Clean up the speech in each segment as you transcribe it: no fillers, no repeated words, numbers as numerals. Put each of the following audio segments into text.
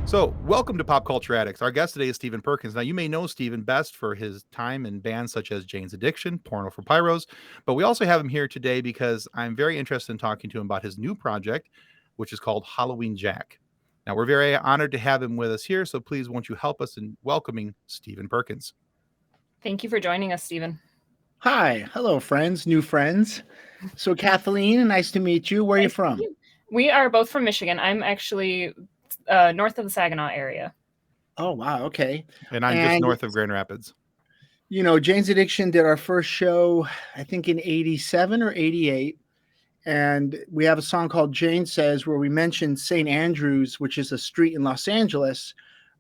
So, welcome to Pop Culture Addicts. Our guest today is Stephen Perkins. Now, you may know Stephen best for his time in bands such as Jane's Addiction, Porno for Pyros, but we also have him here today because I'm very interested in talking to him about his new project, which is called Halloween Jack. Now, we're very honored to have him with us here, so please won't you help us in welcoming Stephen Perkins. Thank you for joining us, Stephen. Hi. Hello, friends, new friends. So, Kathleen, nice to meet you. Where are you from? We are both from Michigan. I'm actually north of the Saginaw area. Oh, wow. Okay. And I'm just north of Grand Rapids. You know, Jane's Addiction did our first show, I think in 87 or 88. And we have a song called Jane Says where we mentioned St. Andrews, which is a street in Los Angeles.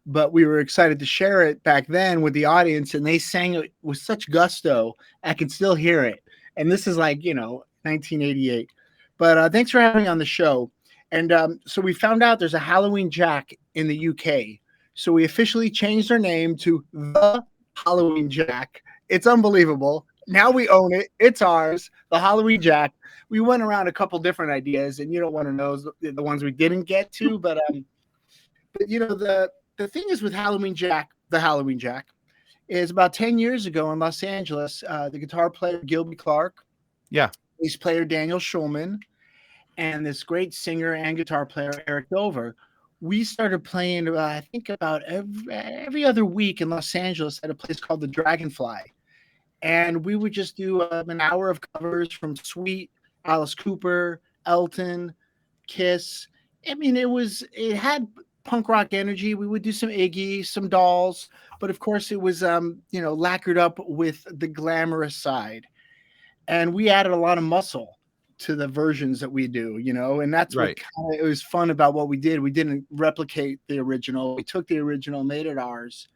But we were excited to share it back then with the audience. And they sang it with such gusto. I can still hear it. And this is like, 1988. But thanks for having me on the show. And so we found out there's a Halloween Jack in the UK. So we officially changed our name to The Halloween Jack. It's unbelievable. Now we own it. It's ours. The Halloween Jack. We went around a couple different ideas, and you don't want to know the ones we didn't get to. But the thing is with Halloween Jack, the Halloween Jack, is about 10 years ago in Los Angeles, the guitar player Gilby Clarke, bass player Daniel Schulman, and this great singer and guitar player Eric Dover, we started playing, I think, about every other week in Los Angeles at a place called the Dragonfly. And we would just do an hour of covers from Sweet, Alice Cooper, Elton, Kiss. I mean, it had punk rock energy. We would do some Iggy, some Dolls, but of course it was, lacquered up with the glamorous side. And we added a lot of muscle to the versions that we do, and that's right. What it was fun about what we did. We didn't replicate the original. We took the original, made it ours.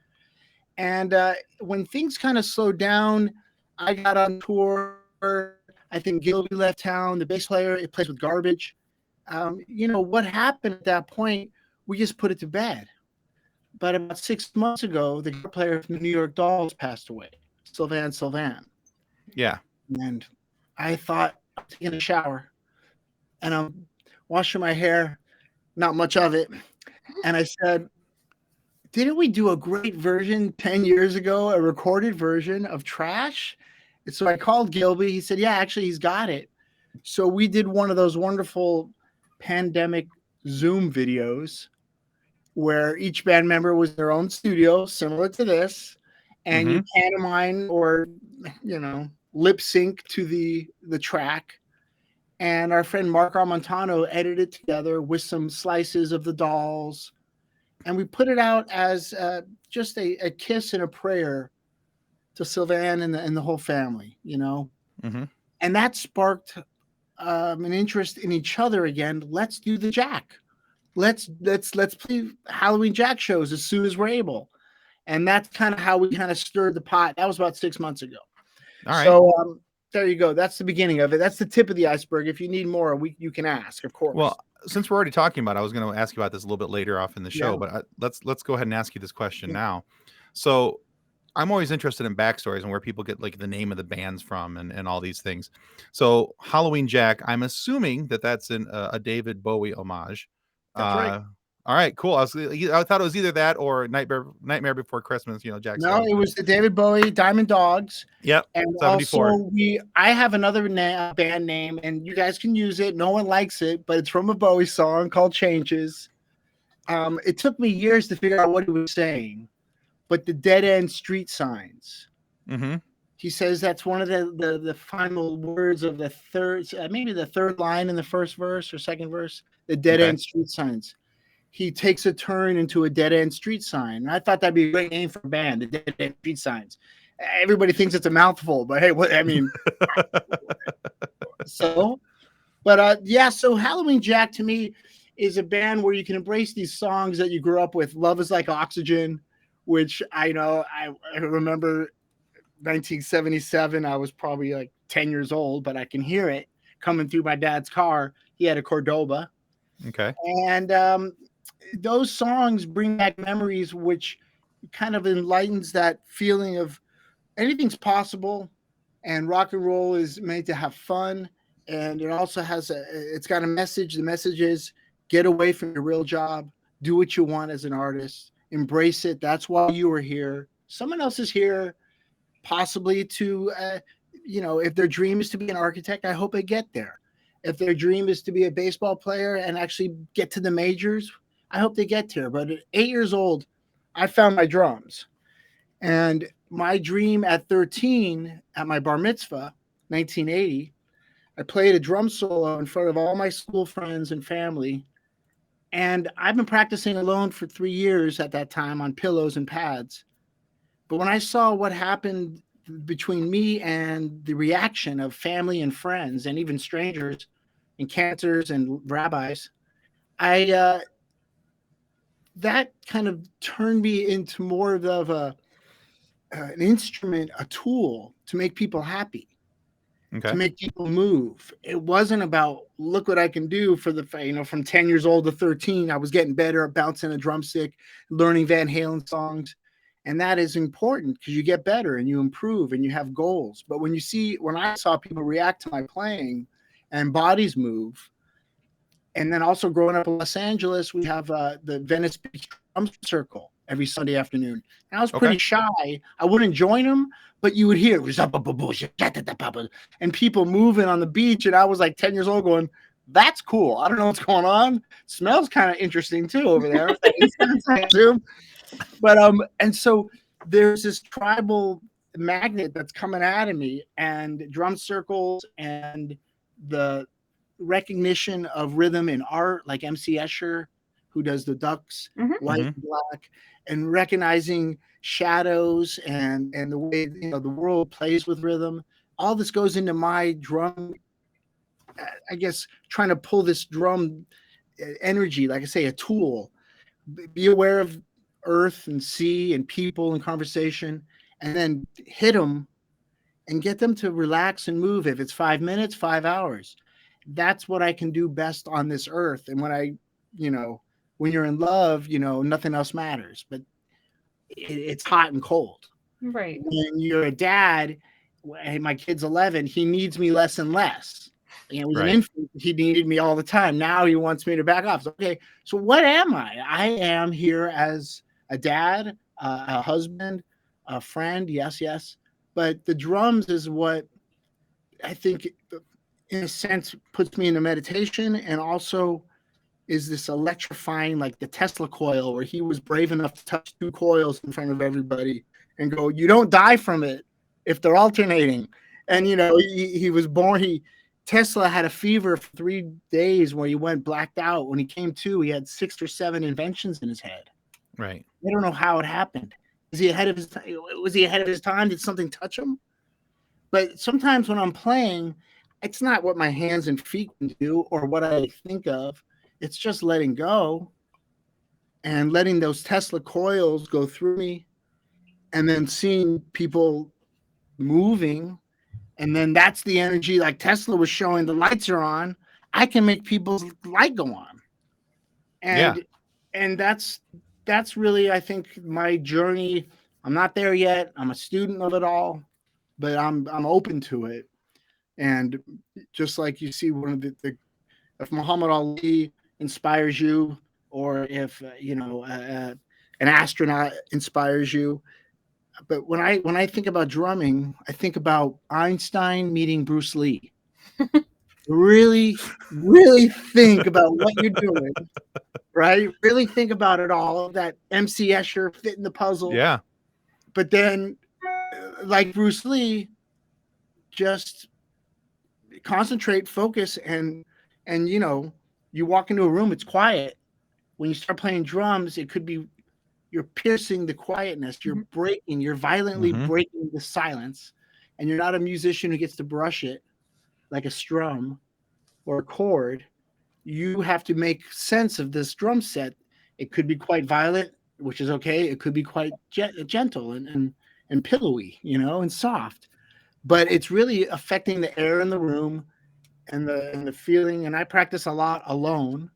And when things kind of slowed down, I got on tour. I think Gilby left town. The bass player, it plays with Garbage. What happened at that point, we just put it to bed. But about 6 months ago, the guitar player from the New York Dolls passed away, Sylvain Sylvain. Yeah. And I thought, I'm taking a shower and I'm washing my hair, not much of it. And I said, didn't we do a great version 10 years ago, a recorded version of Trash? And so I called Gilby. He said, yeah, actually, he's got it. So we did one of those wonderful pandemic Zoom videos where each band member was in their own studio, similar to this. And you pantomime or, lip sync to the track, and our friend Mark Armontano edited together with some slices of the Dolls, and we put it out as just a kiss and a prayer to Sylvain and the whole family, and that sparked an interest in each other again. Let's do the Jack. Let's play Halloween Jack shows as soon as we're able, and that's kind of how we kind of stirred the pot. That was about 6 months ago. All right. So there you go. That's the beginning of it. That's the tip of the iceberg. If you need more, you can ask, of course. Well, since we're already talking about it, I was going to ask you about this a little bit later off in the show, but let's go ahead and ask you this question now. So I'm always interested in backstories and where people get like the name of the bands from and all these things. So Halloween Jack, I'm assuming that's in a David Bowie homage. That's right. All right, cool. I thought it was either that or Nightmare Before Christmas. Jack. No, it was the David Bowie Diamond Dogs. Yep. And 74. also I have another band name, and you guys can use it. No one likes it, but it's from a Bowie song called Changes. It took me years to figure out what he was saying, but the dead end street signs. He says that's one of the final words of the third line in the first verse or second verse. The dead end street signs. He takes a turn into a dead end street sign. And I thought that'd be a great name for a band, the dead end street signs. Everybody thinks it's a mouthful, but hey, so Halloween Jack to me is a band where you can embrace these songs that you grew up with. Love Is Like Oxygen, which I remember 1977. I was probably like 10 years old, but I can hear it coming through my dad's car. He had a Cordoba. Okay. And those songs bring back memories, which kind of enlightens that feeling of anything's possible, and rock and roll is made to have fun. And it also it's got a message. The message is get away from your real job, do what you want as an artist, embrace it. That's why you are here. Someone else is here possibly to, if their dream is to be an architect, I hope they get there. If their dream is to be a baseball player and actually get to the majors, I hope they get there. But at 8 years old, I found my drums. And my dream at 13, at my bar mitzvah, 1980, I played a drum solo in front of all my school friends and family. And I've been practicing alone for 3 years at that time on pillows and pads. But when I saw what happened between me and the reaction of family and friends and even strangers and cantors and rabbis, that kind of turned me into more of an instrument, a tool to make people happy. Okay. To make people move. It wasn't about look what I can do for from 10 years old to 13. I was getting better at bouncing a drumstick, learning Van Halen songs. And that is important because you get better and you improve and you have goals. But when I saw people react to my playing and bodies move, and then also growing up in Los Angeles, we have the Venice Beach Drum Circle every Sunday afternoon. And I was pretty shy. I wouldn't join them, but you would hear and people moving on the beach. And I was like 10 years old going, that's cool. I don't know what's going on. Smells kind of interesting too over there. But and so there's this tribal magnet that's coming out of me, and drum circles and the recognition of rhythm in art, like MC Escher, who does the ducks, white and black, and recognizing shadows and the way the world plays with rhythm. All this goes into my drum, I guess, trying to pull this drum energy, like I say, a tool. Be aware of earth and sea and people and conversation, and then hit them and get them to relax and move. If it's 5 minutes, 5 hours, that's what I can do best on this earth. And when you're in love, nothing else matters, but it's hot and cold. Right. When you're a dad, my kid's 11, he needs me less and less. He was an infant, he needed me all the time. Now he wants me to back off. So, okay, so what am I? I am here as a dad, a husband, a friend. Yes. But the drums is what I think, in a sense, puts me into meditation, and also is this electrifying, like the Tesla coil, where he was brave enough to touch 2 coils in front of everybody and go, you don't die from it if they're alternating. And, he was born, Tesla had a fever for 3 days where he went blacked out. When he came to, he had 6 or 7 inventions in his head. Right. I don't know how it happened. Is he ahead of his time? Was he ahead of his time? Did something touch him? But sometimes when I'm playing, it's not what my hands and feet can do or what I think of. It's just letting go and letting those Tesla coils go through me, and then seeing people moving. And then that's the energy, like Tesla was showing, the lights are on. I can make people's light go on. And that's really, I think, my journey. I'm not there yet. I'm a student of it all, but I'm open to it. And just like you see, one of the if Muhammad Ali inspires you, or if an astronaut inspires you. But when I think about drumming, I think about Einstein meeting Bruce Lee. Really, really think about what you're doing, right? Really think about it all. That MC Escher fitting the puzzle. Yeah. But then, like Bruce Lee, just concentrate, focus, and you walk into a room, it's quiet. When you start playing drums, it could be you're piercing the quietness, you're violently breaking the silence, and you're not a musician who gets to brush it like a strum or a chord. You have to make sense of this drum set. It could be quite violent, which is okay. It could be quite gentle and pillowy, and soft. But it's really affecting the air in the room and the feeling. And I practice a lot alone,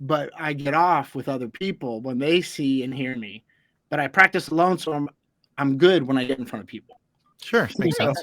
but I get off with other people when they see and hear me. But I practice alone, so I'm good when I get in front of people. Sure, makes sense.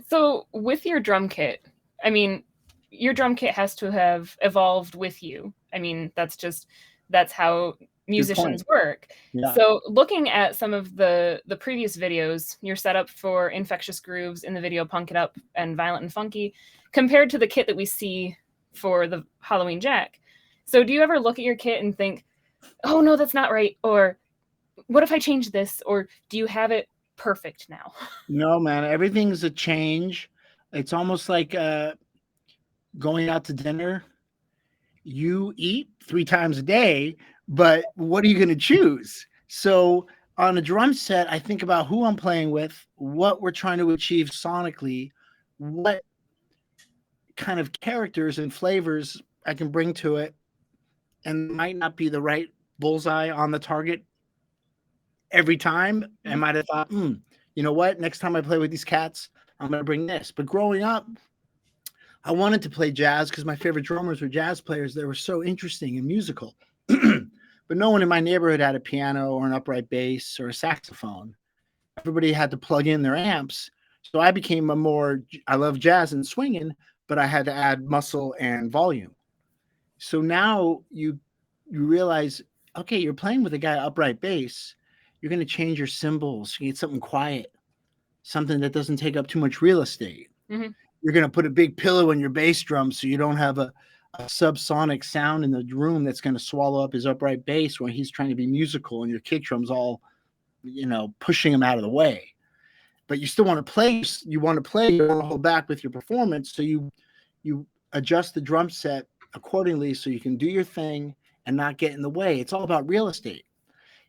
So with your drum kit, I mean, your drum kit has to have evolved with you. I mean, that's just that's how Good musicians point. work. Yeah. So looking at some of the previous videos, your setup for Infectious Grooves in the video Punk It Up and Violent and Funky, compared to the kit that we see for the Halloween Jack. So do you ever look at your kit and think, oh no, that's not right? Or what if I change this? Or do you have it perfect now? No, man, everything's a change. It's almost like going out to dinner. You eat 3 times a day, but what are you going to choose? So on a drum set, I think about who I'm playing with, what we're trying to achieve sonically, what kind of characters and flavors I can bring to it, and might not be the right bullseye on the target every time. I might have thought, you know what? Next time I play with these cats, I'm going to bring this. But growing up, I wanted to play jazz because my favorite drummers were jazz players. They were so interesting and musical. But no one in my neighborhood had a piano or an upright bass or a saxophone. Everybody had to plug in their amps. So I became I love jazz and swinging, but I had to add muscle and volume. So now you realize, okay, you're playing with a guy upright bass. You're going to change your cymbals. You need something quiet, something that doesn't take up too much real estate. Mhm. You're going to put a big pillow in your bass drum so you don't have a subsonic sound in the room that's going to swallow up his upright bass when he's trying to be musical and your kick drum's all, pushing him out of the way. But you still want to play. You want to play. You don't want to hold back with your performance. So you adjust the drum set accordingly so you can do your thing and not get in the way. It's all about real estate.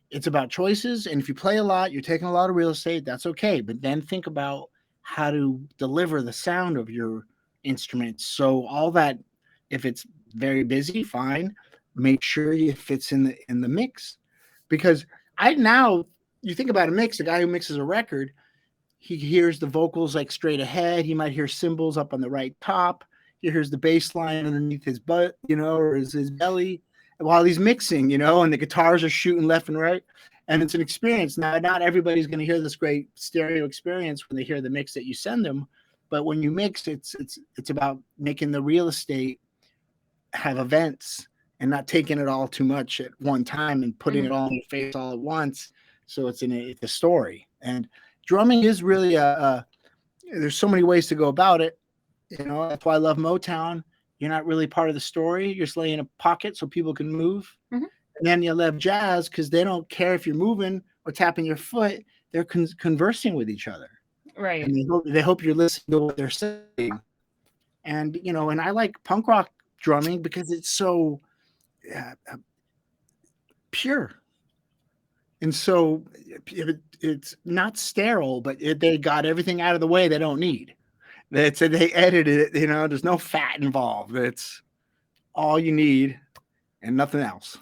It's about choices. And if you play a lot, you're taking a lot of real estate. That's okay. But then think about how to deliver the sound of your instruments. So all that, if it's very busy, fine. Make sure it fits in the mix. Because you think about a mix, a guy who mixes a record, he hears the vocals like straight ahead. He might hear cymbals up on the right top. He hears the bass line underneath his butt, or his belly while he's mixing, and the guitars are shooting left and right. And it's an experience. Now, not everybody's going to hear this great stereo experience when they hear the mix that you send them. But when you mix, it's about making the real estate have events and not taking it all too much at one time and putting it all in your face all at once. So it's a story. And drumming is really there's so many ways to go about it. That's why I love Motown. You're not really part of the story. You're just laying a pocket so people can move. Mhm. And then you love jazz because they don't care if you're moving or tapping your foot. They're conversing with each other. Right. And they hope you're listening to what they're saying. And, and I like punk rock drumming because it's so pure. And so it's not sterile, but they got everything out of the way they don't need. They edited it, there's no fat involved. It's all you need and nothing else.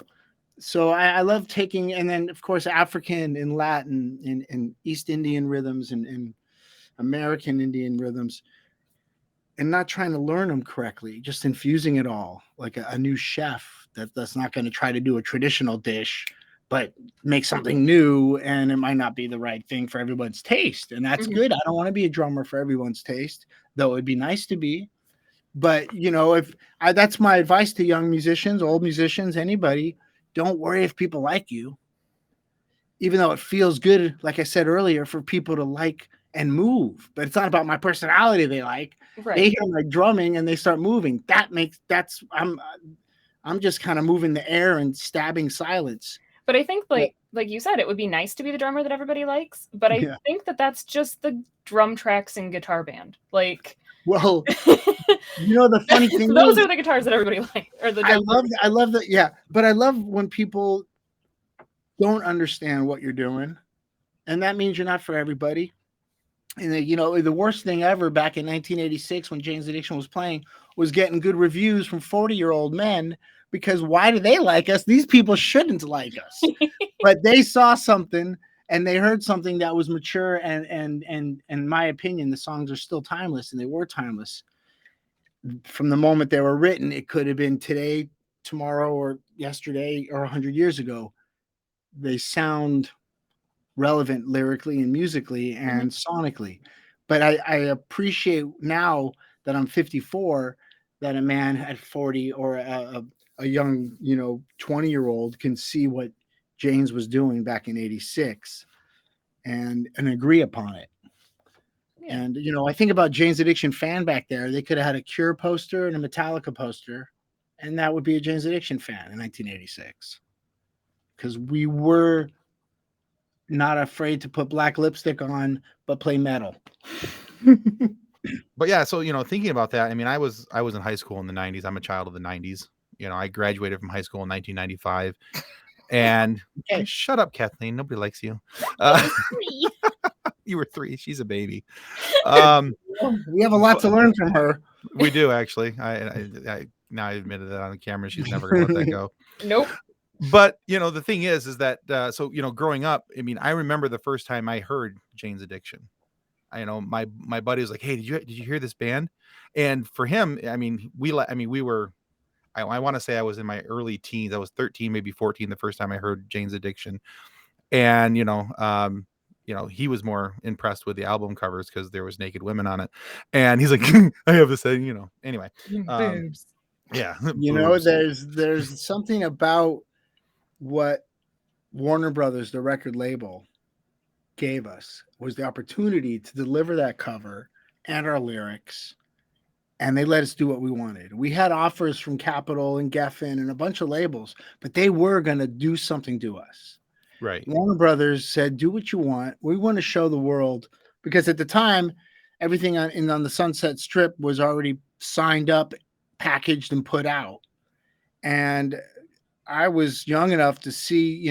So I love taking, and then of course, African and Latin and East Indian rhythms and American Indian rhythms, and not trying to learn them correctly, just infusing it all like a new chef that's not going to try to do a traditional dish, but make something new, and it might not be the right thing for everyone's taste. And that's good. I don't want to be a drummer for everyone's taste, though it'd be nice to be. But, that's my advice to young musicians, old musicians, anybody, don't worry if people like you, even though it feels good, like I said earlier, for people to like and move. But it's not about my personality they like. Right. They hear my drumming and they start moving. I'm just kind of moving the air and stabbing silence. But I think, like you said, it would be nice to be the drummer that everybody likes. But I think that's just the drum tracks and guitar band. Well, the funny thing those are the guitars that everybody likes. I love that. Yeah, but I love when people don't understand what you're doing, and that means you're not for everybody. And the worst thing ever back in 1986 when Jane's Addiction was playing was getting good reviews from 40-year-old men, because why do they like us? These people shouldn't like us. But they saw something and they heard something that was mature, and in my opinion, the songs are still timeless, and they were timeless. From the moment they were written, it could have been today, tomorrow, or yesterday, or 100 years ago. They sound relevant lyrically and musically and sonically. But I appreciate now that I'm 54 that a man at 40 or a a young, 20-year-old can see what Jane's was doing back in 86 and agree upon it. Yeah. And, I think about Jane's Addiction fan back there. They could have had a Cure poster and a Metallica poster, and that would be a Jane's Addiction fan in 1986. Because we were not afraid to put black lipstick on, but play metal. But yeah, so thinking about that, I mean, I was in high school in the 90s. I'm a child of the 90s. I graduated from high school in 1995. And Okay. shut up, Kathleen. Nobody likes you. You were 3. She's a baby. We have a lot to learn from her. We do, actually. I now I admitted that on the camera. She's never gonna let that go. Nope. But the thing is that so growing up, I mean, I remember the first time I heard Jane's Addiction. My buddy was like, "Hey, did you hear this band?" And for him, I mean, we were. I want to say I was in my early teens. I was 13, maybe 14, the first time I heard Jane's Addiction, and he was more impressed with the album covers because there was naked women on it, and he's like, "I have this thing," Anyway, Boobs. yeah, Boobs. There's something about what Warner Brothers, the record label, gave us was the opportunity to deliver that cover and our lyrics, and they let us do what we wanted. We had offers from Capitol and Geffen and a bunch of labels, but they were going to do something to us. Right. Warner Brothers said, "Do what you want. We want to show the world," because at the time, everything on the Sunset Strip was already signed up, packaged, and put out. And I was young enough to see,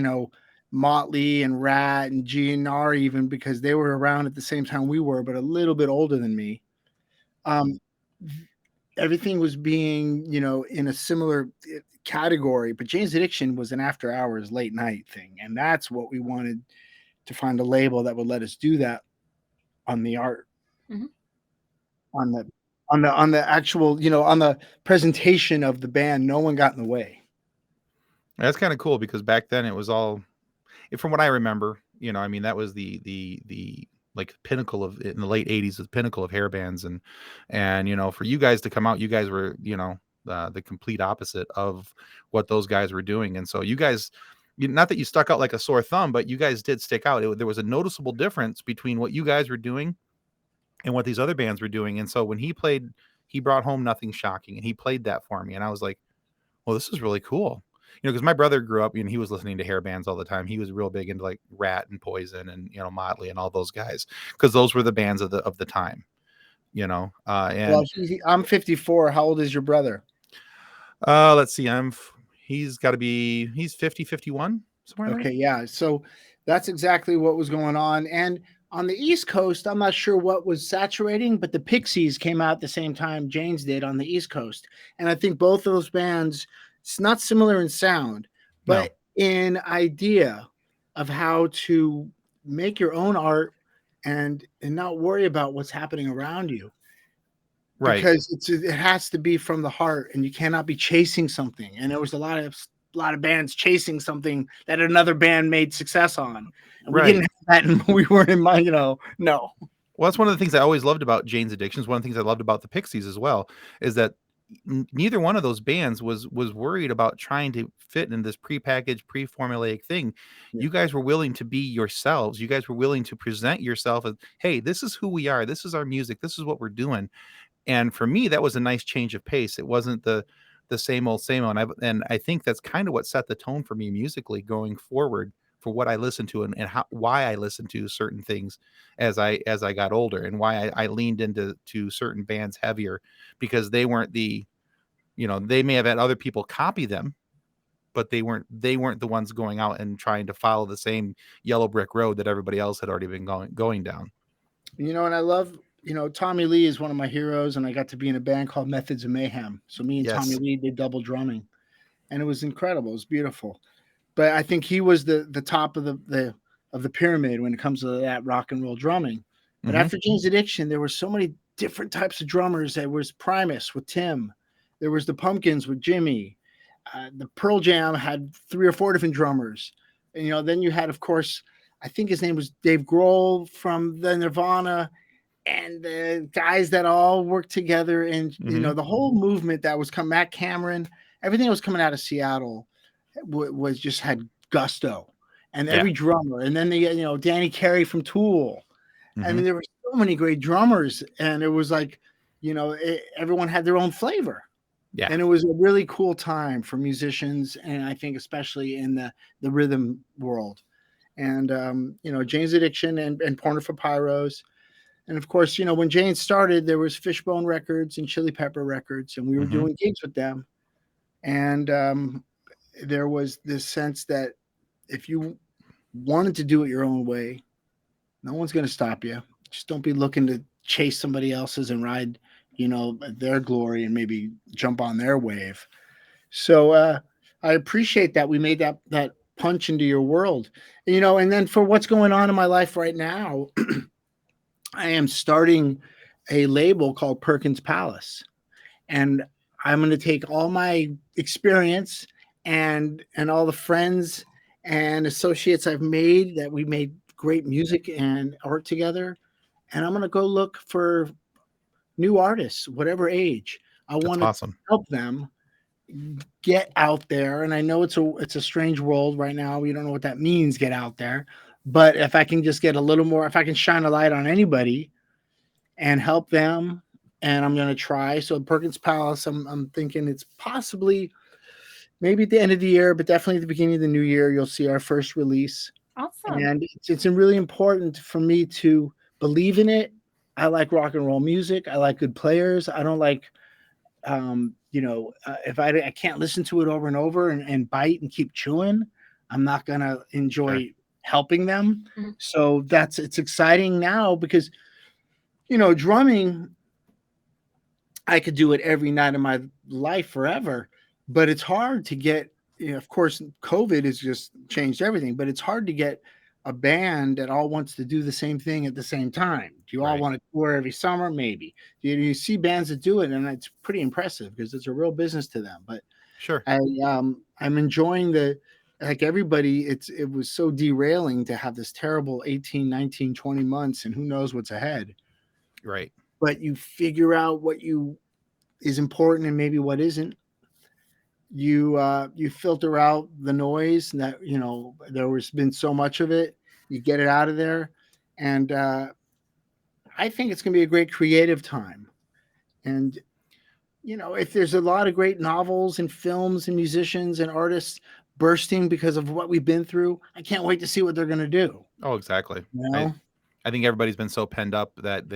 Motley and Rat and GNR, even because they were around at the same time we were, but a little bit older than me. Everything was being, in a similar category, but Jane's Addiction was an after hours late night thing. And that's what we wanted, to find a label that would let us do that on the art, on the actual, on the presentation of the band. No one got in the way. That's kind of cool because back then it was all, from what I remember, I mean, that was the like pinnacle of in the late 80s, the pinnacle of hair bands, and for you guys to come out, you guys were the complete opposite of what those guys were doing. And so you guys, not that you stuck out like a sore thumb, but you guys did stick out. There was a noticeable difference between what you guys were doing and what these other bands were doing. And so when he brought home Nothing Shocking, and he played that for me, and I was like, well, this is really cool. Because my brother grew up, he was listening to hair bands all the time. He was real big into like Rat and Poison and Motley and all those guys, because those were the bands of the time. And well, I'm 54. How old is your brother? Let's see. He's 50, 51 somewhere. Okay, yeah. So that's exactly what was going on. And on the East Coast, I'm not sure what was saturating, but the Pixies came out at the same time Jane's did on the East Coast, and I think both of those bands. It's not similar in sound, but in idea of how to make your own art and not worry about what's happening around you. Right. Because it has to be from the heart, and you cannot be chasing something. And there was a lot of bands chasing something that another band made success on. And we didn't have that, and we weren't in mind, no. Well, that's one of the things I always loved about Jane's Addiction. One of the things I loved about the Pixies as well is that neither one of those bands was worried about trying to fit in this prepackaged, pre-formulaic thing. Yeah. You guys were willing to be yourselves. You guys were willing to present yourself as, hey, this is who we are. This is our music. This is what we're doing. And for me, that was a nice change of pace. It wasn't the same old. And I think that's kind of what set the tone for me musically going forward, for what I listen to and why I listen to certain things as I got older, and why I leaned into certain bands heavier, because they weren't they may have had other people copy them, but they weren't the ones going out and trying to follow the same yellow brick road that everybody else had already been going down. And I love, Tommy Lee is one of my heroes, and I got to be in a band called Methods of Mayhem. So me and Tommy Lee did double drumming, and it was incredible. It was beautiful. But I think he was the top of the pyramid when it comes to that rock and roll drumming. But after Jane's Addiction, there were so many different types of drummers. There was Primus with Tim. There was the Pumpkins with Jimmy. The Pearl Jam had 3 or 4 different drummers. And, then you had, of course, I think his name was Dave Grohl from the Nirvana, and the guys that all worked together. And, the whole movement that was Matt Cameron. everything that was coming out of Seattle was just had gusto, and Yeah. every drummer, and then Danny Carey from Tool. I mean, Mhm. there were so many great drummers, and it was like, everyone had their own flavor. Yeah. And it was a really cool time for musicians, and I think especially in the rhythm world. And Jane's Addiction and Porno for Pyros. And of course, when Jane started, there was Fishbone Records and Chili Pepper Records, and we were Mhm. doing gigs with them. And there was this sense that if you wanted to do it your own way, no one's going to stop you. Just don't be looking to chase somebody else's and ride, their glory and maybe jump on their wave. So I appreciate that we made that punch into your world. And then for what's going on in my life right now, I am starting a label called Perkins Palace, and I'm going to take all my experience and all the friends and associates I've made that we made great music and art together, and I'm going to go look for new artists, whatever age. I That's want to awesome. help them get out there. And I know it's a strange world right now. We don't know what that means, get out there. But if I can just get a little more, if I can shine a light on anybody and help them, and I'm going to try. So Perkins Palace, I'm thinking it's possibly maybe at the end of the year, but definitely at the beginning of the new year, you'll see our first release. Awesome. And it's really important for me to believe in it. I like rock and roll music. I like good players. I don't like, if I can't listen to it over and over and bite and keep chewing, I'm not going to enjoy helping them. Mhm. So it's exciting now because, drumming, I could do it every night of my life forever, but it's hard to get, of course, COVID has just changed everything, but it's hard to get a band that all wants to do the same thing at the same time. Do you all Right. want to tour every summer? Maybe. You see bands that do it, and it's pretty impressive because it's a real business to them. But Sure. I'm enjoying like everybody, it was so derailing to have this terrible 18, 19, 20 months, and who knows what's ahead. Right. But you figure out what is important and maybe what isn't. You filter out the noise that there was been so much of it. You get it out of there, and I think it's going to be a great creative time. And if there's a lot of great novels and films and musicians and artists bursting because of what we've been through, I can't wait to see what they're going to do. Oh, exactly. You know? I think everybody's been so penned up that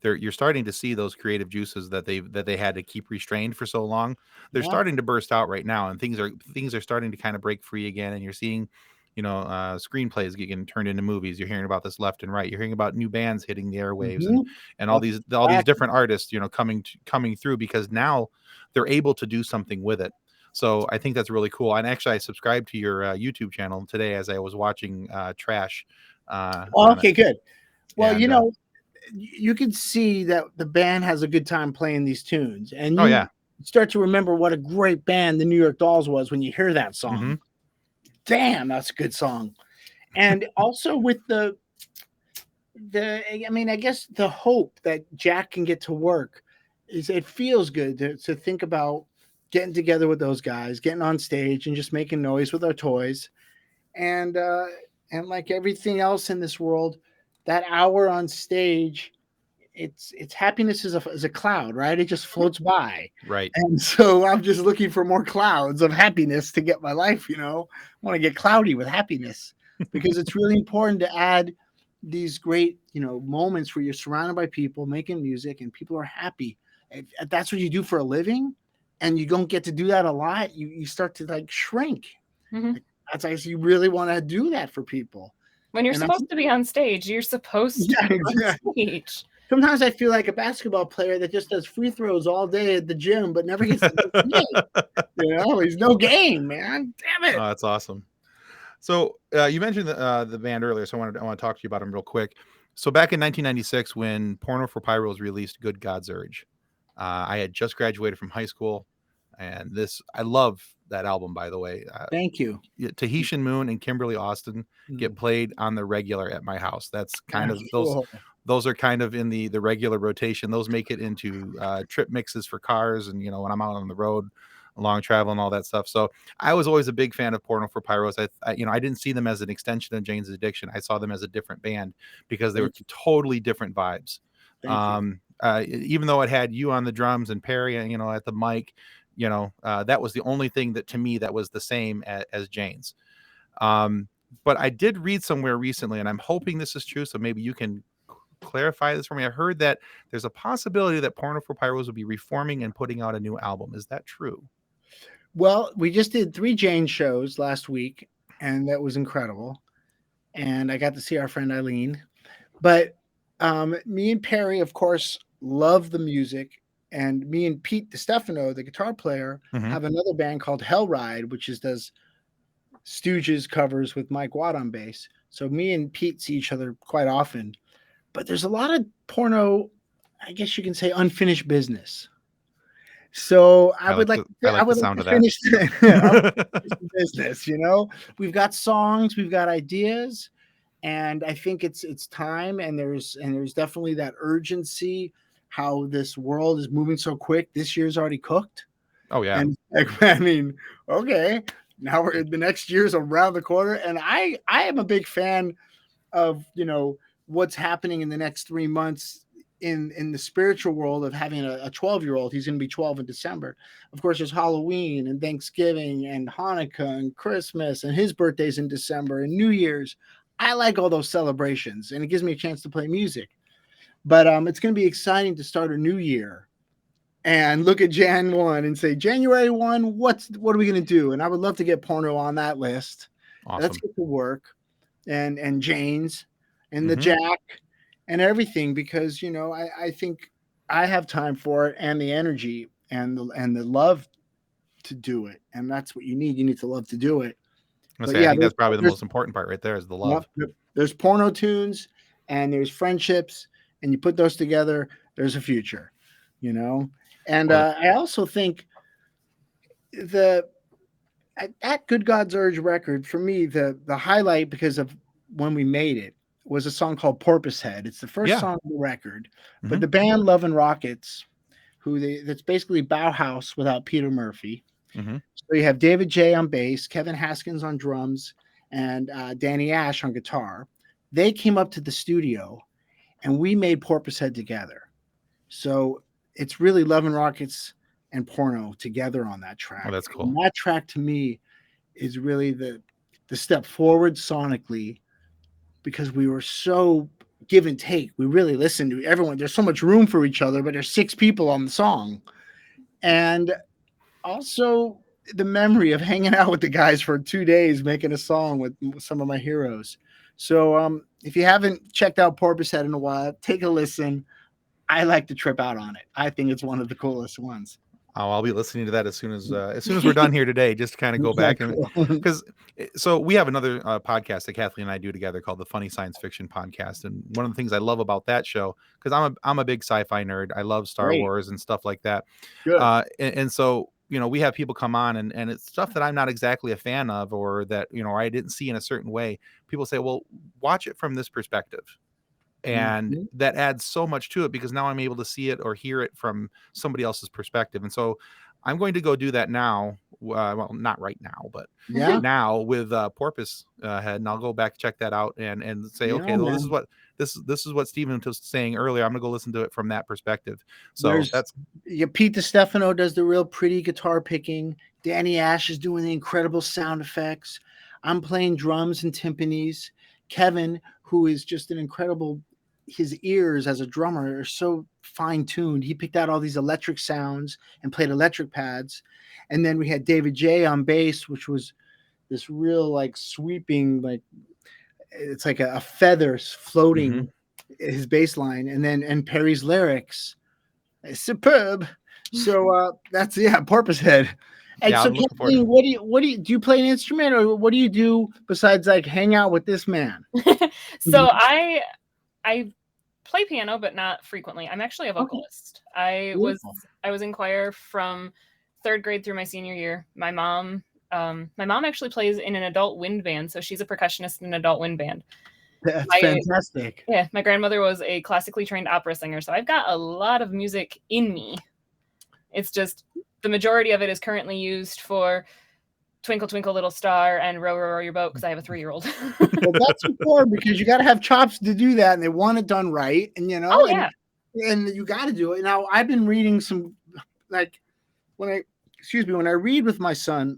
you're starting to see those creative juices that they had to keep restrained for so long. They're Yeah. starting to burst out right now, and things are starting to kind of break free again. And you're seeing, screenplays getting turned into movies. You're hearing about this left and right. You're hearing about new bands hitting the airwaves Mhm. and all That's these different artists, coming through because now they're able to do something with it. So I think that's really cool. And actually, I subscribed to your YouTube channel today as I was watching Trash. Okay, good. Well, And, you can see that the band has a good time playing these tunes, and oh you yeah. start to remember what a great band the New York Dolls was when you hear that song. Mhm. Damn, that's a good song. And also with I guess the hope that Jack can get to work is it feels good to think about getting together with those guys, getting on stage and just making noise with our toys. And like everything else in this world, that hour on stage, it's happiness is a cloud, right? It just floats by. Right. And so I'm just looking for more clouds of happiness to get my life, I want to get cloudy with happiness because it's really important to add these great, moments where you're surrounded by people making music and people are happy. If that's what you do for a living and you don't get to do that a lot, you start to like shrink. Mhm. That's why you really want to do that for people. When you're And supposed to be on stage, you're supposed to Yeah, be on exactly. stage. Sometimes I feel like a basketball player that just does free throws all day at the gym, but never gets to the game. He's no game, man. Damn it. Oh, that's awesome. So you mentioned the band earlier, so I want to talk to you about them real quick. So back in 1996, when Porno for Pyros released "Good God's Urge," I had just graduated from high school, and I love that album. By the way, Thank you. Tahitian Moon and Kimberly Austin get played on the regular at my house. That's kind of those are kind of in the regular rotation. Those make it into trip mixes for cars, and when I'm out on the road, long travel and all that stuff. So I was always a big fan of Porno for Pyros. I didn't see them as an extension of Jane's Addiction. I saw them as a different band because they were totally different vibes. Even though it had you on the drums and Perry, at the mic, that was the only thing that to me that was the same as Jane's. But I did read somewhere recently, and I'm hoping this is true, so maybe you can clarify this for me. I heard that there's a possibility that Porno for Pyros will be reforming and putting out a new album. Is that true? Well, we just did 3 Jane shows last week, and that was incredible. And I got to see our friend Eileen. But me and Perry, of course, love the music. And me and Pete DiStefano, the guitar player, have another band called Hell Ride, which does Stooges covers with Mike Watt on bass. So me and Pete see each other quite often. But there's a lot of Porno, I guess you can say, unfinished business. So I would like to finish the business. We've got songs, we've got ideas, and I think it's time. And there's definitely that urgency. How this world is moving so quick. This year's already cooked. Oh yeah. And I mean, okay, now the next year's around the corner, and I am a big fan of what's happening in the next 3 months. In the spiritual world of having a 12-year-old. He's going to be 12 in December. Of course, there's Halloween and Thanksgiving and Hanukkah and Christmas, and his birthday's in December and New Year's. I like all those celebrations, and it gives me a chance to play music. But it's going to be exciting to start a new year and look at Jan 1 and say, January 1, what are we going to do? And I would love to get Porno on that list. Awesome. Let's get to work. And Jane's and the Jack and everything, because I think I have time for it and the energy and the love to do it, and that's what you need. You need to love to do it. I think that's probably the most important part right there is the love. There's Porno tunes and there's friendships, and you put those together, there's a future, And I also think at Good God's Urge record, for me, the highlight, because of when we made it, was a song called Porpoisehead. It's the first song on the record, but the band Love and Rockets, that's basically Bauhaus without Peter Murphy. So you have David J on bass, Kevin Haskins on drums, and Danny Ash on guitar. They came up to the studio, and we made Porpoisehead together. So it's really Love and Rockets and Porno together on that track. Oh, that's cool. And that track to me is really the step forward sonically, because we were so give and take. We really listened to everyone. There's so much room for each other, but there's 6 people on the song. And also the memory of hanging out with the guys for 2 days, making a song with some of my heroes. So if you haven't checked out Porpoisehead in a while, take a listen. I like to trip out on it. I think it's one of the coolest ones. Oh, I'll be listening to that as soon as we're done here today, just to kind of go back. And because so we have another podcast that Kathleen and I do together called the Funny Science Fiction Podcast. And one of the things I love about that show, because I'm a big sci-fi nerd. I love Star Wars and stuff like that. And so, we have people come on and it's stuff that I'm not exactly a fan of, or that, I didn't see in a certain way. People say, well, watch it from this perspective. And that adds so much to it, because now I'm able to see it or hear it from somebody else's perspective. And so I'm going to go do that now. Well, not right now, but now with Porpoisehead, and I'll go back, check that out and say, okay, well, this is what Stephen was saying earlier. I'm gonna go listen to it from that perspective. So Pete DiStefano does the real pretty guitar picking. Danny Ash is doing the incredible sound effects. I'm playing drums and timpanis. Kevin, who is just an incredible, his ears as a drummer are so fine-tuned. He picked out all these electric sounds and played electric pads. And then we had David J on bass, which was this real sweeping, it's like a feather floating his bass line. And Perry's lyrics is superb. So that's Porpoisehead. And so Kathleen, what do you play an instrument, or what do you do besides hang out with this man? So I play piano, but not frequently. I'm actually a vocalist. I was in choir from 3rd grade through my senior year. My mom actually plays in an adult wind band, so she's a percussionist in an adult wind band. That's fantastic. Yeah, my grandmother was a classically trained opera singer, so I've got a lot of music in me. It's just the majority of it is currently used for Twinkle Twinkle Little Star and Row Row Row Your Boat because I have a 3-year-old. Well, that's important because you got to have chops to do that, and they want it done right, and Oh yeah. and you got to do it. Now, I've been reading some, like, when I read with my son,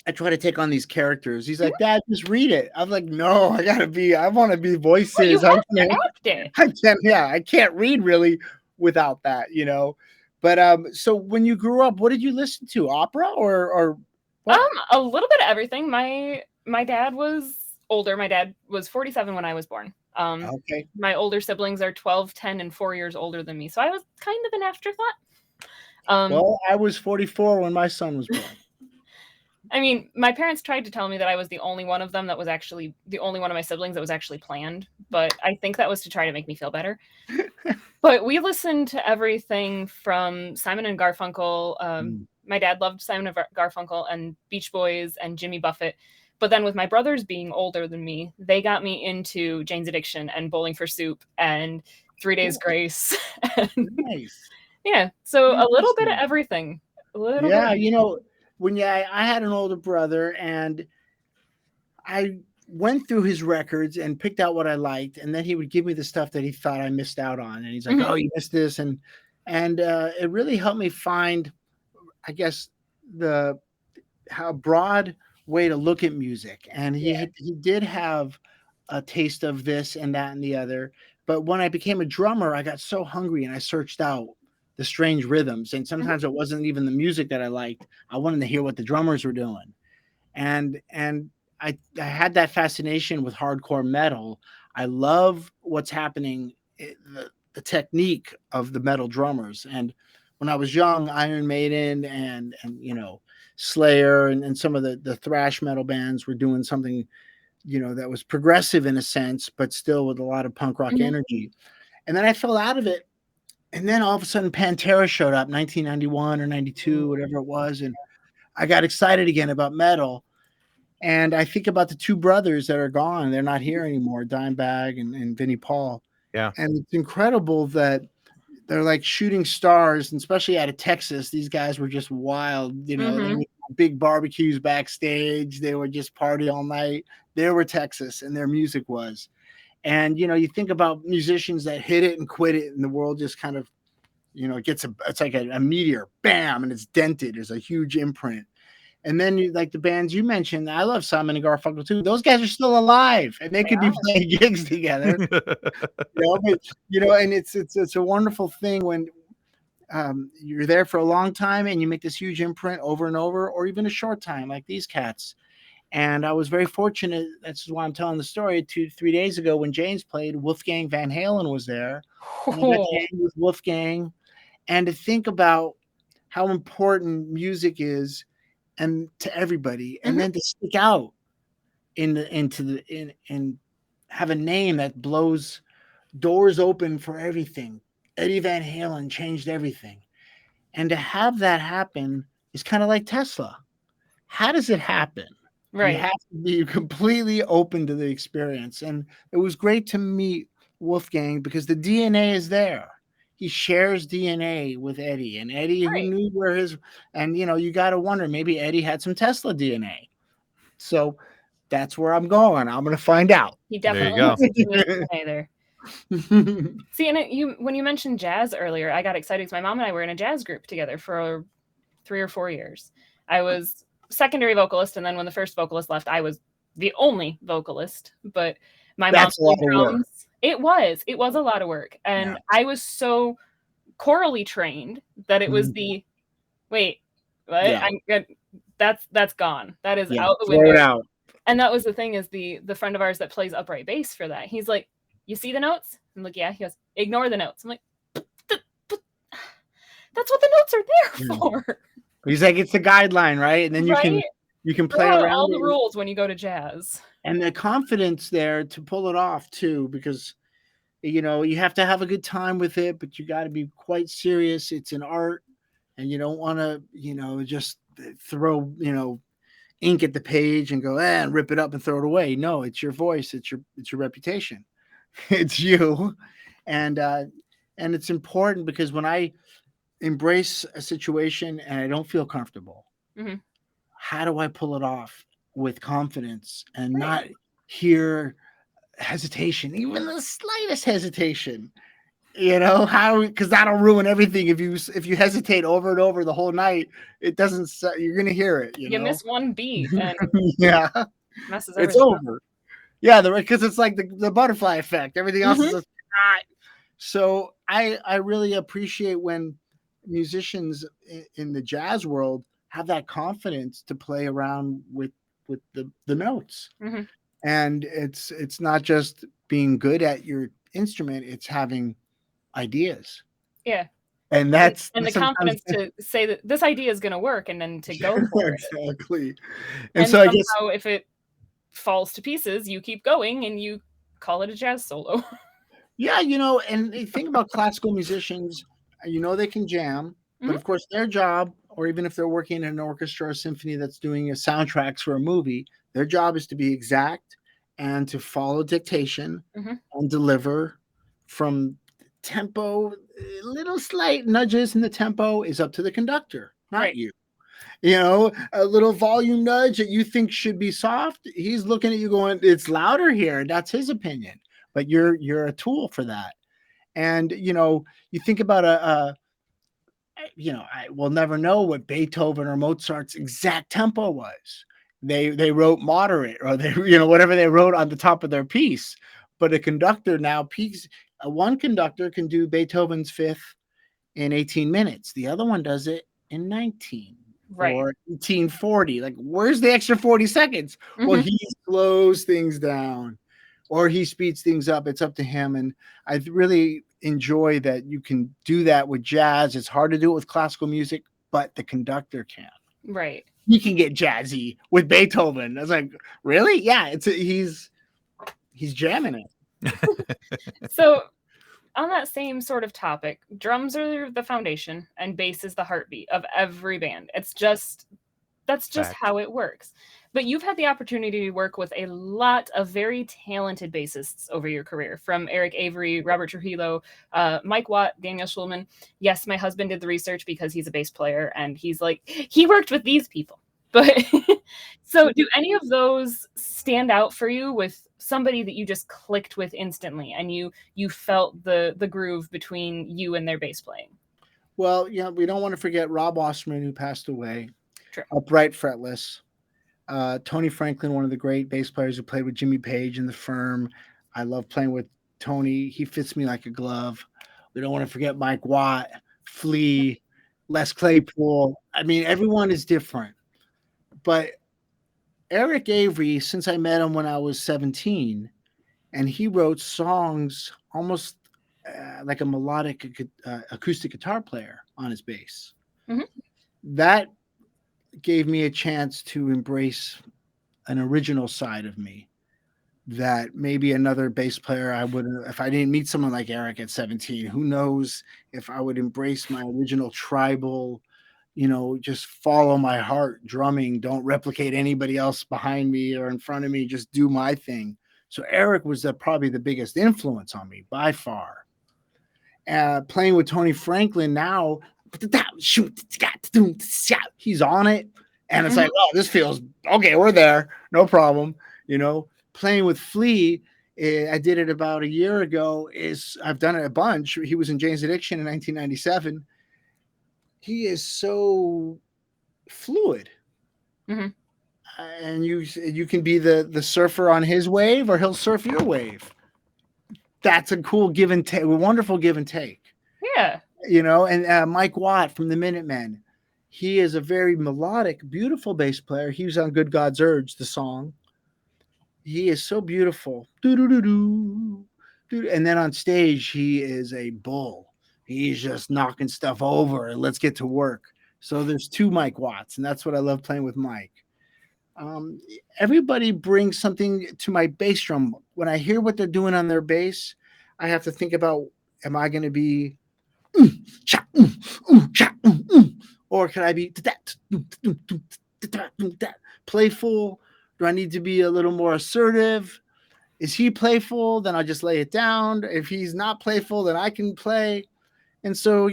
I try to take on these characters. He's like, Dad, just read it. I'm like, no, I want to be voices. Well, you have to act it. I can't read really without that, But so when you grew up, what did you listen to? Opera or what? A little bit of everything. My dad was older. My dad was 47 when I was born. Okay. My older siblings are 12, 10, and 4 years older than me. So I was kind of an afterthought. Well, I was 44 when my son was born. I mean, my parents tried to tell me that I was the only one of them that was actually the only one of my siblings that was actually planned, but I think that was to try to make me feel better. But we listened to everything from Simon and Garfunkel. My dad loved Simon and Garfunkel and Beach Boys and Jimmy Buffett. But then with my brothers being older than me, they got me into Jane's Addiction and Bowling for Soup and 3 Days Grace. Nice. Yeah, so a little bit of everything. Yeah, I had an older brother, and I went through his records and picked out what I liked, and then he would give me the stuff that he thought I missed out on, and he's like, "Oh, you missed this," and it really helped me find, I guess, how broad way to look at music. And he did have a taste of this and that and the other. But when I became a drummer, I got so hungry and I searched out the strange rhythms. And sometimes it wasn't even the music that I liked. I wanted to hear what the drummers were doing. And I had that fascination with hardcore metal. I love what's happening, the technique of the metal drummers. And when I was young, Iron Maiden and Slayer and some of the thrash metal bands were doing something, that was progressive in a sense, but still with a lot of punk rock energy. And then I fell out of it. And then all of a sudden Pantera showed up, 1991 or 92, whatever it was. And I got excited again about metal. And I think about the two brothers that are gone. They're not here anymore, Dimebag and Vinnie Paul. Yeah. And it's incredible that they're like shooting stars, and especially out of Texas. These guys were just wild. They were big barbecues backstage. They would just party all night. They were Texas, and their music was. And, you think about musicians that hit it and quit it, and the world just kind of, it's like a meteor, bam, and it's dented. There's a huge imprint. And then like the bands you mentioned, I love Simon and Garfunkel too. Those guys are still alive, and they could be playing gigs together. And it's a wonderful thing when you're there for a long time and you make this huge imprint over and over, or even a short time like these cats. And I was very fortunate. That's why I'm telling the story. 2-3 days ago when James played, Wolfgang Van Halen was there. And I got to hang with Wolfgang, and to think about how important music is and to everybody, and then to stick out and have a name that blows doors open for everything. Eddie Van Halen changed everything. And to have that happen is kind of like Tesla. How does it happen? Right. You have to be completely open to the experience. And it was great to meet Wolfgang because the DNA is there. He shares DNA with Eddie, and Eddie, who knew where you got to wonder, maybe Eddie had some Tesla DNA. So that's where I'm going. I'm going to find out. He definitely has some DNA there. See, and when you mentioned jazz earlier, I got excited because my mom and I were in a jazz group together for 3 or 4 years. I was secondary vocalist, and then when the first vocalist left, I was the only vocalist. But my mom played drums. It was a lot of work, and I was so chorally trained that it was wait, what? Yeah. That's gone. That is out the window. Out. And that was the thing, is the friend of ours that plays upright bass for that. He's like, "You see the notes?" I'm like, "Yeah." He goes, "Ignore the notes." I'm like, but that's what the notes are there for. He's like, it's a guideline, right? And then you can play around all the rules when you go to jazz. And the confidence there to pull it off too, because you have to have a good time with it, but you got to be quite serious. It's an art, and you don't want to, just throw, ink at the page and go and rip it up and throw it away. No, it's your voice, it's your reputation, it's you, and it's important because when I embrace a situation and I don't feel comfortable, Mhm. how do I pull it off with confidence and Right. not hear hesitation, even the slightest hesitation? You know how, because that'll ruin everything. If you hesitate over and over the whole night, it doesn't. You're gonna hear it. You You know. miss one beat and Yeah, messes it's everything up. over. Yeah, because it's like the butterfly effect. Everything else is Mhm. just ah. So I really appreciate when musicians in the jazz world have that confidence to play around with the notes. Mhm. And it's not just being good at your instrument, it's having ideas. Yeah. And And the that's sometimes confidence to say that this idea is gonna work and then to go for it. exactly. And And so I guess somehow if it falls to pieces, you keep going and you call it a jazz solo. yeah, and you think about classical musicians, they can jam, but Mhm. of course their job, or even if they're working in an orchestra or symphony that's doing a soundtracks for a movie, their job is to be exact and to follow dictation Mhm. and deliver from tempo. Little slight nudges in the tempo is up to the conductor, not Right. you. A little volume nudge that you think should be soft, he's looking at you going, it's louder here. That's his opinion, but you're a tool for that. And you think about I will never know what Beethoven or Mozart's exact tempo was. They wrote moderate, or they whatever they wrote on the top of their piece. But a conductor now peaks. One conductor can do Beethoven's Fifth in 18 minutes. The other one does it in 19 Right. or 1840. Like, where's the extra 40 seconds? Well, Mhm. he slows things down or he speeds things up. It's up to him. And I really enjoy that you can do that with jazz. It's hard to do it with classical music, but the conductor can. Right. He can get jazzy with Beethoven. I was like, really? Yeah, he's jamming it. So on that same sort of topic, drums are the foundation and bass is the heartbeat of every band. That's just Fact. how it works. But you've had the opportunity to work with a lot of very talented bassists over your career, from Eric Avery, Robert Trujillo, Mike Watt, Daniel Schulman. Yes, my husband did the research because he's a bass player, and he's like, he worked with these people. But so, do any of those stand out for you with somebody that you just clicked with instantly, and you felt the groove between you and their bass playing? Well, we don't want to forget Rob Osterman, who passed away, True. upright, fretless. Tony Franklin, one of the great bass players who played with Jimmy Page in The Firm. I love playing with Tony. He fits me like a glove. We don't want to forget Mike Watt, Flea, Les Claypool. I mean, everyone is different. But Eric Avery, since I met him when I was 17, and he wrote songs almost like a melodic acoustic guitar player on his bass. Mhm. That gave me a chance to embrace an original side of me that maybe another bass player I wouldn't. If I didn't meet someone like Eric at 17, who knows if I would embrace my original tribal, just follow my heart drumming, don't replicate anybody else behind me or in front of me, just do my thing. So Eric was probably the biggest influence on me by far. Playing with Tony Franklin now, he's on it. And it's Mhm. like, oh, this feels okay. We're there. No problem. Playing with Flea, I did it about a year ago. I've done it a bunch. He was in Jane's Addiction in 1997. He is so fluid. Mhm. And you can be the surfer on his wave, or he'll surf your wave. That's a cool give and take, a wonderful give and take. Yeah. And Mike Watt from the Minutemen. He is a very melodic, beautiful bass player. He was on Good God's Urge, the song. He is so beautiful. Doo-doo-doo-doo. And then on stage, he is a bull. He's just knocking stuff over and let's get to work. So there's two Mike Watts, and that's what I love playing with Mike. Um, Everybody brings something to my bass drum. When I hear what they're doing on their bass, I have to think about, am I going to be or can I be playful? Do I need to be a little more assertive? Is he playful? Then I'll just lay it down. If he's not playful, then I can play. And so,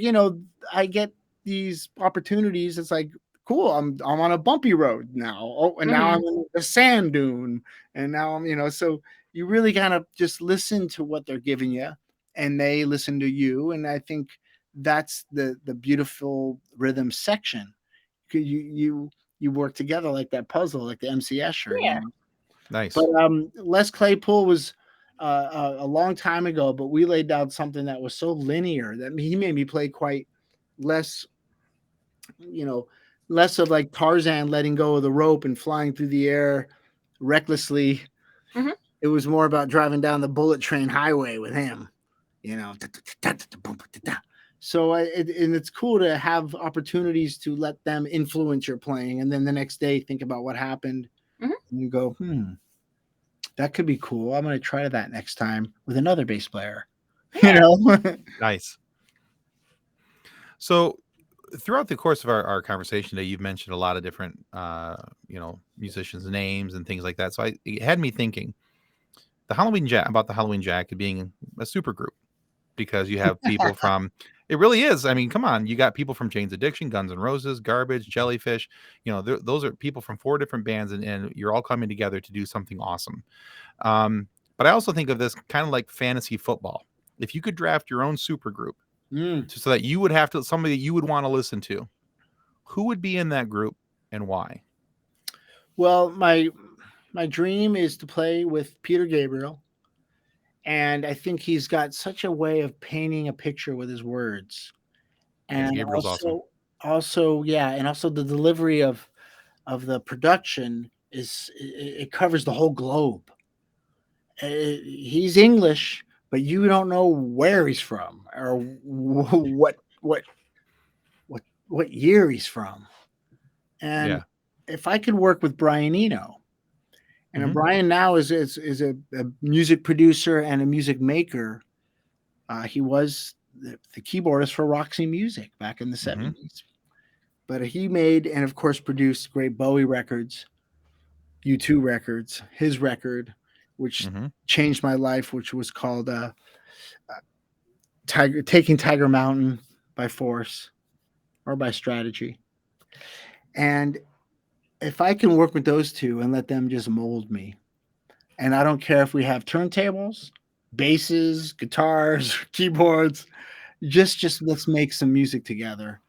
I get these opportunities. It's like, cool, I'm on a bumpy road now. Oh, and now Mhm. I'm in a sand dune. And now so you really kind of just listen to what they're giving you, and they listen to you. And I think that's the beautiful rhythm section. You work together like that puzzle, like the MC Escher. Yeah. Nice. But Les Claypool was a long time ago, but we laid down something that was so linear that he made me play quite less, you know, less of like Tarzan letting go of the rope and flying through the air recklessly. Mhm. It was more about driving down the bullet train highway with him, you know. So and it's cool to have opportunities to let them influence your playing, and then the next day think about what happened, Mhm. and you go, that could be cool. I'm going to try that next time with another bass player. You Yeah. know? Nice. So throughout the course of our conversation today, you've mentioned a lot of different, musicians' names and things like that. So it had me thinking about the Halloween Jacket being a super group, because you have people from, it really is. I mean, come on, you got people from Jane's Addiction, Guns N' Roses, Garbage, Jellyfish. Those are people from 4 different bands, and you're all coming together to do something awesome. But I also think of this kind of like fantasy football. If you could draft your own super group, so that you would have somebody that you would want to listen to, who would be in that group and why? Well, my dream is to play with Peter Gabriel, and I think he's got such a way of painting a picture with his words, Yeah, and Gabriel's awesome. also the delivery of the production it covers the whole globe. He's English, but you don't know where he's from or what year he's from. And Yeah. if I could work with Brian Eno, and Hmm. Brian now is a music producer and a music maker. He was the keyboardist for Roxy Music back in the Hmm. 70s. But he made and of course produced great Bowie records, U2 records, his record, which Hmm. changed my life, which was called Taking Tiger Mountain by Force or by Strategy. And if I can work with those two and let them just mold me, and I don't care if we have turntables, basses, guitars, keyboards, just let's make some music together,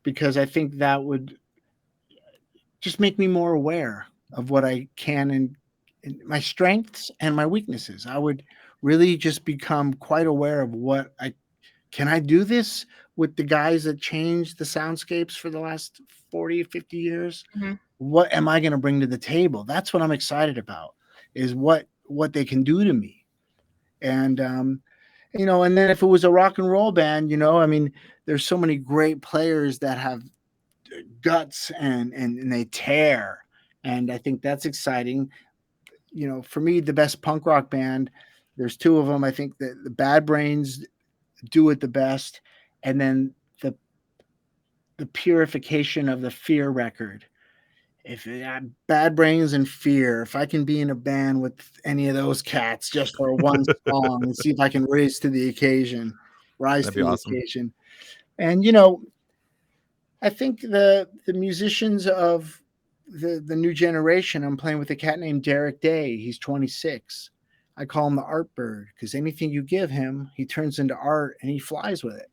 because I think that would just make me more aware of what I can and my strengths and my weaknesses. I would really just become quite aware of what I can I do this with the guys that changed the soundscapes for the last 40, 50 years? Mhm. What am I going to bring to the table? That's what I'm excited about, is what they can do to me. And and then if it was a rock and roll band, I mean, there's so many great players that have guts and they tear. And I think that's exciting. For me, the best punk rock band, there's two of them. I think that the Bad Brains do it the best, and then the purification of the Fear record. If it had Bad Brains and Fear, if I can be in a band with any of those cats just for one song and see if I can rise That'd to be the awesome. occasion. And I think the musicians of the new generation. I'm playing with a cat named Derek Day. He's 26. I call him the art bird because anything you give him, he turns into art and he flies with it.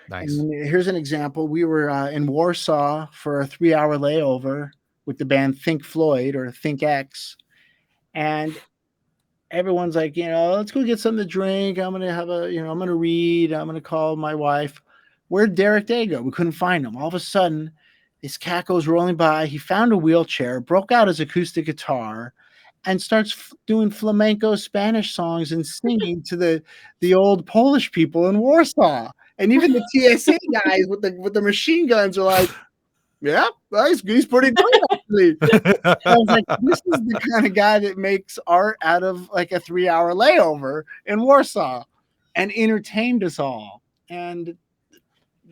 Nice. And here's an example. We were in Warsaw for a 3-hour layover with the band Think Floyd or Think X. And everyone's like, let's go get something to drink. I'm going to I'm going to read. I'm going to call my wife. Where'd Derek Day go? We couldn't find him. All of a sudden, this cat goes rolling by. He found a wheelchair, broke out his acoustic guitar, and starts doing flamenco Spanish songs and singing to the old Polish people in Warsaw. And even the TSA guys with the machine guns are like, yeah, he's pretty good actually. I was like, this is the kind of guy that makes art out of like a 3-hour layover in Warsaw and entertained us all. And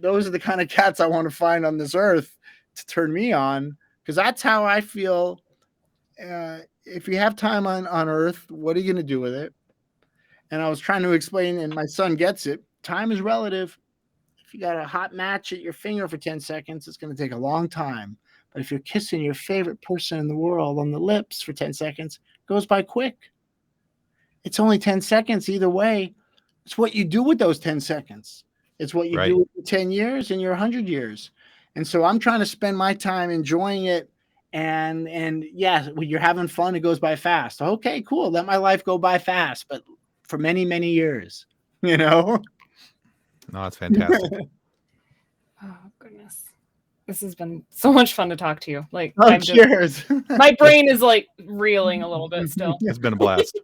those are the kind of cats I want to find on this earth to turn me on, because that's how I feel. If you have time on earth, what are you going to do with it? And I was trying to explain, and my son gets it. Time is relative. if you got a hot match at your finger for 10 seconds, it's going to take a long time. But if you're kissing your favorite person in the world on the lips for 10 seconds, it goes by quick. It's only 10 seconds either way. It's what you do with those 10 seconds. It's what you do with 10 years and your 100 years. And so I'm trying to spend my time enjoying it. And yeah, when you're having fun, it goes by fast. Okay, cool. Let my life go by fast, but for many, many years, you know? No, it's fantastic. Oh, goodness. This has been so much fun to talk to you. Like, oh, cheers. My brain is like reeling a little bit still. It's been a blast.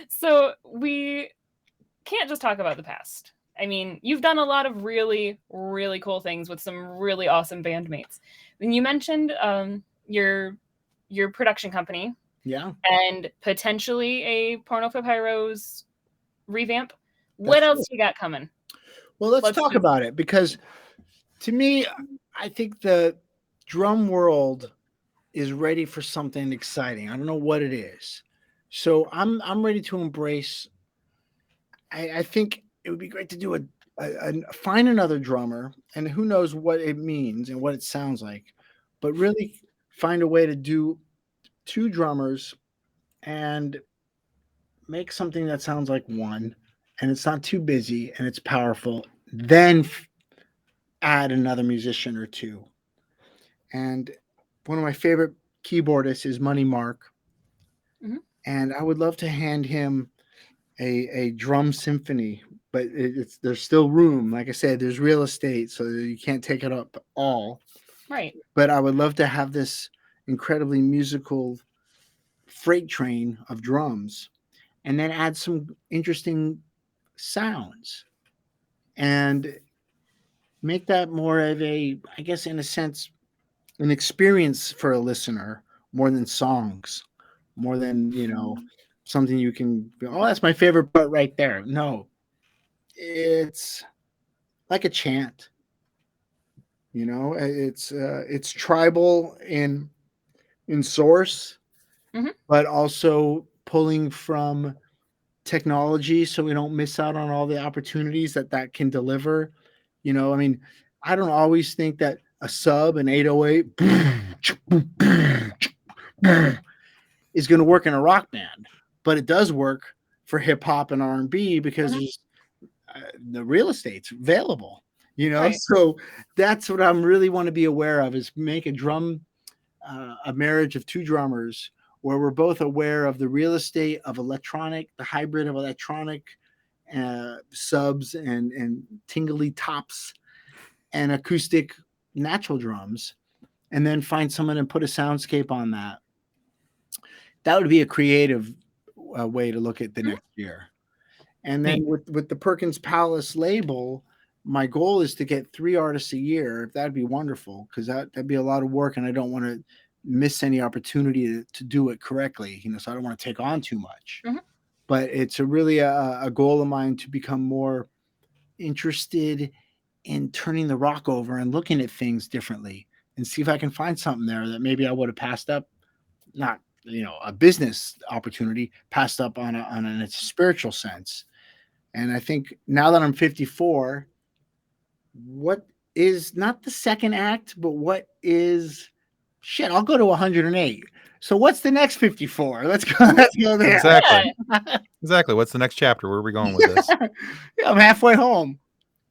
So we can't just talk about the past. I mean, you've done a lot of really, really cool things with some really awesome bandmates. And you mentioned your production company. Yeah. And potentially a Porno for Pyros revamp. What else you got coming? Well, let's talk about it, because to me, I think the drum world is ready for something exciting. I don't know what it is. So I'm ready to embrace. I think it would be great to do find another drummer, and who knows what it means and what it sounds like, but really find a way to do 2 drummers and make something that sounds like one, and it's not too busy and it's powerful. Then add another musician or 2. And one of my favorite keyboardists is Money Mark. Mm-hmm. And I would love to hand him a drum symphony, but there's still room. Like I said, there's real estate, so you can't take it up all. Right. But I would love to have this incredibly musical freight train of drums, and then add some interesting sounds and make that more of a, I guess, in a sense, an experience for a listener, more than songs, more than, something you can, oh, that's my favorite part right there. No, it's like a chant, it's tribal in source, mm-hmm. but also pulling from technology, so we don't miss out on all the opportunities that can deliver. I mean, I don't always think that a sub, an 808 is going to work in a rock band, but it does work for hip hop and R&B because the real estate's available, Right. So that's what I'm really want to be aware of, is make a marriage of 2 drummers where we're both aware of the real estate of the hybrid of electronic subs and tingly tops and acoustic natural drums, and then find someone and put a soundscape on that. That would be a creative way to look at the next year. And then with the Perkins Palace label, my goal is to get 3 artists a year. That'd be wonderful, because that'd be a lot of work, and I don't want to miss any opportunity to do it correctly, so I don't want to take on too much. Mm-hmm. But it's really a goal of mine to become more interested in turning the rock over and looking at things differently, and see if I can find something there that maybe I would have passed up. Not, a business opportunity, passed up on a spiritual sense. And I think now that I'm 54, what is not the second act, but what is shit, I'll go to 108. So what's the next 54? Let's go there. Exactly. What's the next chapter? Where are we going with this? Yeah, I'm halfway home.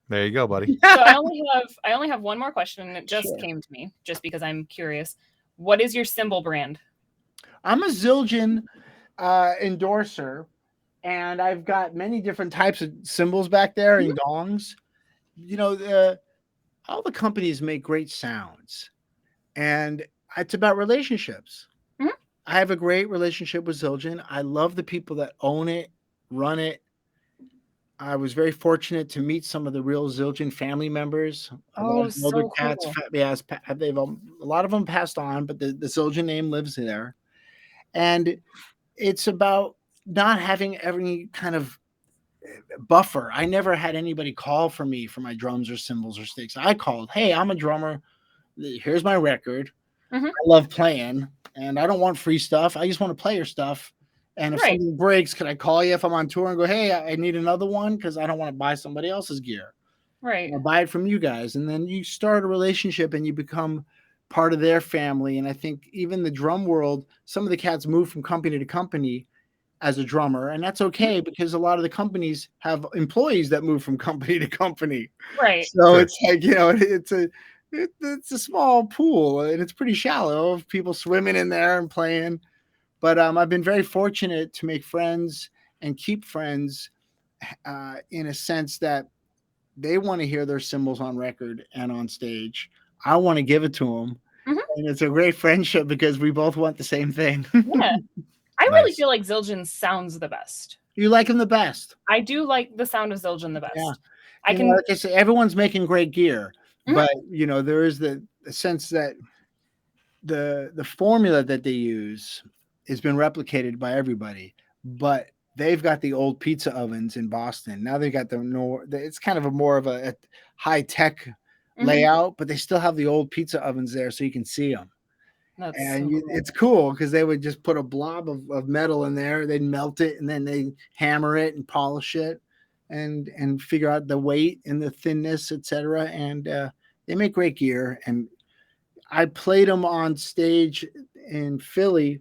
There you go, buddy. So I only have one more question, and it just came to me just because I'm curious. What is your cymbal brand? I'm a Zildjian endorser, and I've got many different types of cymbals back there and gongs. All the companies make great sounds, and it's about relationships. Mm-hmm. I have a great relationship with Zildjian. I love the people that own it, run it. I was very fortunate to meet some of the real Zildjian family members. A lot of older cats. They've a lot of them passed on, but the Zildjian name lives there. And it's about not having any kind of buffer. I never had anybody call for me for my drums or cymbals or sticks. I called, hey, I'm a drummer. Here's my record. Mm-hmm. I love playing, and I don't want free stuff. I just want to play your stuff. And if something breaks, could I call you if I'm on tour and go, hey, I need another one, because I don't want to buy somebody else's gear. Right. I'll buy it from you guys. And then you start a relationship and you become part of their family. And I think even the drum world, some of the cats move from company to company as a drummer, and that's okay because a lot of the companies have employees that move from company to company. Right. So Sure. it's like, it's a small pool and it's pretty shallow of people swimming in there and playing. But I've been very fortunate to make friends and keep friends in a sense that they want to hear their cymbals on record and on stage. I want to give it to them. Mhm. And it's a great friendship because we both want the same thing. Yeah. I really Nice. feel like Zildjian sounds the best. You like him the best. I do like the sound of Zildjian the best. Yeah. I can. Like I say, everyone's making great gear, Mhm. but there is the sense that the formula that they use has been replicated by everybody, but they've got the old pizza ovens in Boston. Now they got it's kind of more of a high tech layout, but they still have the old pizza ovens there so you can see them. That's And so cool. it's cool because they would just put a blob of metal in there, they'd melt it, and then they hammer it and polish it and figure out the weight and the thinness, etc. And they make great gear. And I played them on stage in Philly.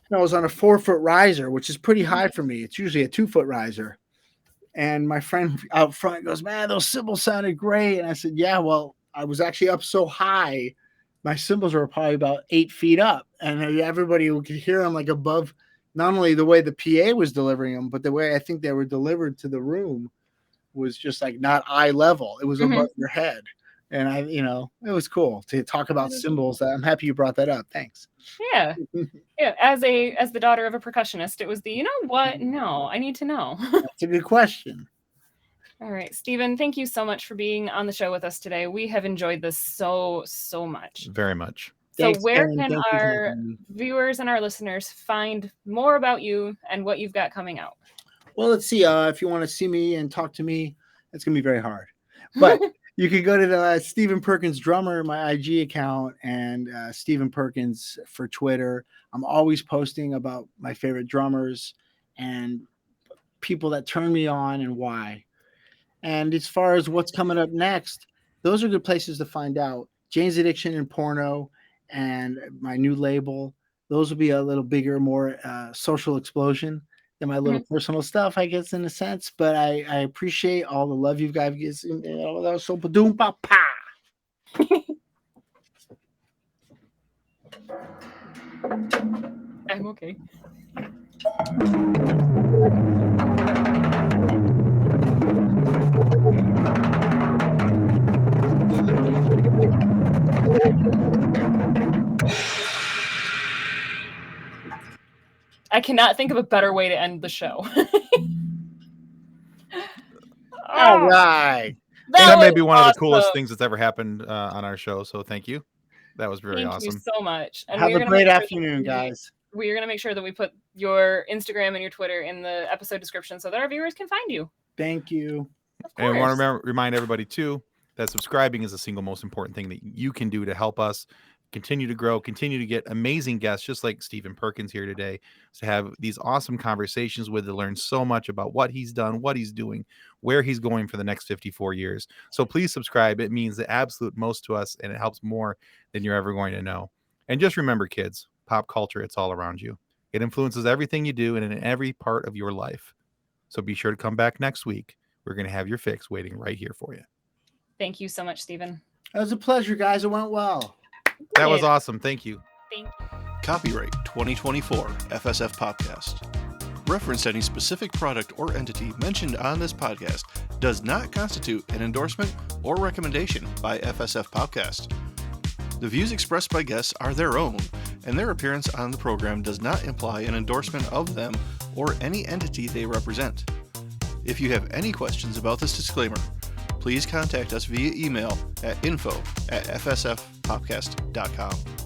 And I was on a 4-foot riser, which is pretty high for me. It's usually a 2-foot riser. And my friend out front goes, "Man, those cymbals sounded great." And I said, "Yeah, well, I was actually up so high. My cymbals were probably about 8 feet up. And everybody could hear them like above, not only the way the PA was delivering them, but the way I think they were delivered to the room was just like not eye level. It was above your head." And it was cool to talk about cymbals. I'm happy you brought that up. Thanks. Yeah. Yeah. As the daughter of a percussionist, it was the, what? No, I need to know. That's a good question. All right, Stephen, thank you so much for being on the show with us today. We have enjoyed this so much. Very much. So Thanks, where Karen. can Thank you for our having me. viewers and our listeners find more about you and what you've got coming out? Well, let's see. If you want to see me and talk to me, it's going to be very hard. But you can go to the Stephen Perkins Drummer, my IG account, and Stephen Perkins for Twitter. I'm always posting about my favorite drummers and people that turn me on and why. And as far as what's coming up next, those are good places to find out. Jane's Addiction and Porno and my new label. Those will be a little bigger, more social explosion than my little personal stuff, I guess, in a sense. But I appreciate all the love you guys get. That was so ba-doom pa pa. I'm okay. I cannot think of a better way to end the show. All right. That may be one of the awesome. coolest things that's ever happened on our show. So thank you. That was very awesome. Thank you so much. And Have a great afternoon, guys. We're going to make sure that we put your Instagram and your Twitter in the episode description so that our viewers can find you. Thank you. And we want to remind everybody, too, that subscribing is the single most important thing that you can do to help us continue to grow, continue to get amazing guests, just like Stephen Perkins here today, to have these awesome conversations with, to learn so much about what he's done, what he's doing, where he's going for the next 54 years. So please subscribe. It means the absolute most to us, and it helps more than you're ever going to know. And just remember, kids, pop culture, it's all around you. It influences everything you do and in every part of your life. So be sure to come back next week. We're going to have your fix waiting right here for you. Thank you so much, Stephen. It was a pleasure, guys. It went well. That was awesome. Thank you. Thank you. Copyright 2024 FSF Podcast. Reference to any specific product or entity mentioned on this podcast does not constitute an endorsement or recommendation by FSF Podcast. The views expressed by guests are their own, and their appearance on the program does not imply an endorsement of them or any entity they represent. If you have any questions about this disclaimer, please contact us via email at info@fsfpodcast.com.